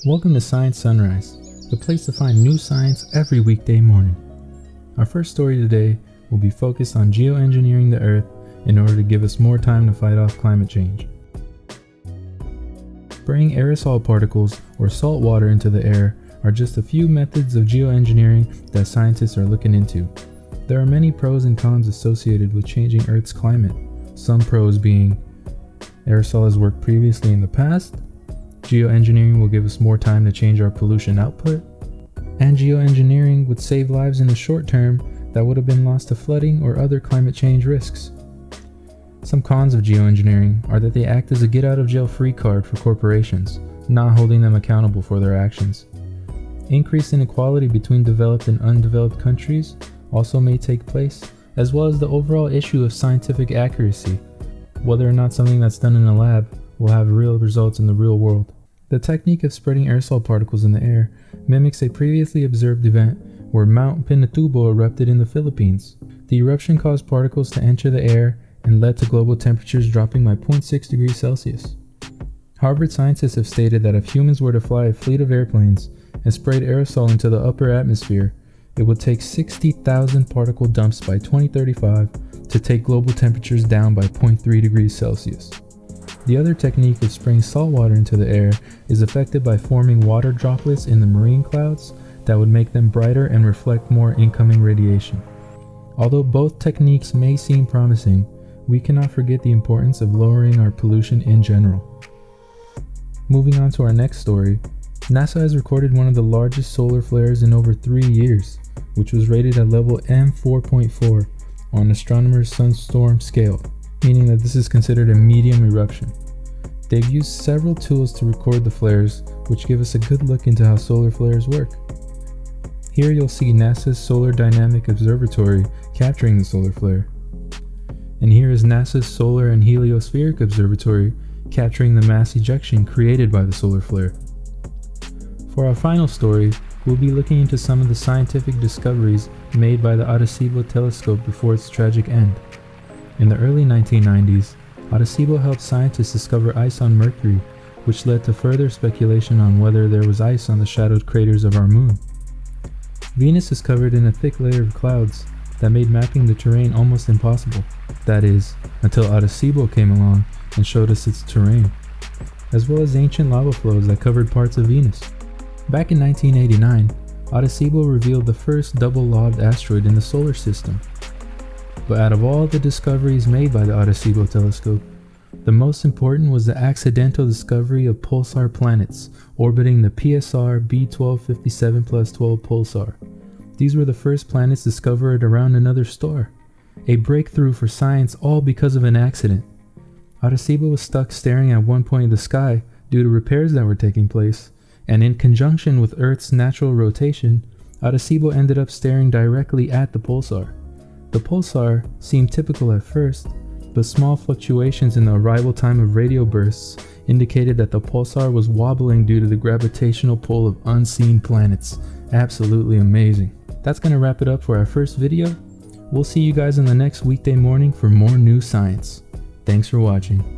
Welcome to Science Sunrise, the place to find new science every weekday morning. Our first story today will be focused on geoengineering the Earth in order to give us more time to fight off climate change. Spraying aerosol particles or salt water into the air are just a few methods of geoengineering that scientists are looking into. There are many pros and cons associated with changing Earth's climate. Some pros being aerosol has worked previously in the past, geoengineering will give us more time to change our pollution output, and geoengineering would save lives in the short term that would have been lost to flooding or other climate change risks. Some cons of geoengineering are that they act as a get-out-of-jail-free card for corporations, not holding them accountable for their actions. Increased inequality between developed and undeveloped countries also may take place, as well as the overall issue of scientific accuracy, whether or not something that's done in a lab will have real results in the real world. The technique of spreading aerosol particles in the air mimics a previously observed event where Mount Pinatubo erupted in the Philippines. The eruption caused particles to enter the air and led to global temperatures dropping by 0.6 degrees Celsius. Harvard scientists have stated that if humans were to fly a fleet of airplanes and sprayed aerosol into the upper atmosphere, it would take 60,000 particle dumps by 2035 to take global temperatures down by 0.3 degrees Celsius. The other technique of spraying salt water into the air is effective by forming water droplets in the marine clouds that would make them brighter and reflect more incoming radiation. Although both techniques may seem promising, we cannot forget the importance of lowering our pollution in general. Moving on to our next story, NASA has recorded one of the largest solar flares in over 3 years, which was rated at level M4.4 on astronomers' sunstorm scale, meaning that this is considered a medium eruption. They've used several tools to record the flares, which give us a good look into how solar flares work. Here you'll see NASA's Solar Dynamic Observatory capturing the solar flare. And here is NASA's Solar and Heliospheric Observatory capturing the mass ejection created by the solar flare. For our final story, we'll be looking into some of the scientific discoveries made by the Arecibo telescope before its tragic end. In the early 1990s, Arecibo helped scientists discover ice on Mercury, which led to further speculation on whether there was ice on the shadowed craters of our moon. Venus is covered in a thick layer of clouds that made mapping the terrain almost impossible. That is, until Arecibo came along and showed us its terrain, as well as ancient lava flows that covered parts of Venus. Back in 1989, Arecibo revealed the first double-lobed asteroid in the solar system. But out of all the discoveries made by the Arecibo telescope, the most important was the accidental discovery of pulsar planets orbiting the PSR B1257+12 pulsar. These were the first planets discovered around another star, a breakthrough for science all because of an accident. Arecibo was stuck staring at one point in the sky due to repairs that were taking place, and in conjunction with Earth's natural rotation, Arecibo ended up staring directly at the pulsar. The pulsar seemed typical at first, but small fluctuations in the arrival time of radio bursts indicated that the pulsar was wobbling due to the gravitational pull of unseen planets. Absolutely amazing. That's going to wrap it up for our first video. We'll see you guys in the next weekday morning for more new science. Thanks for watching.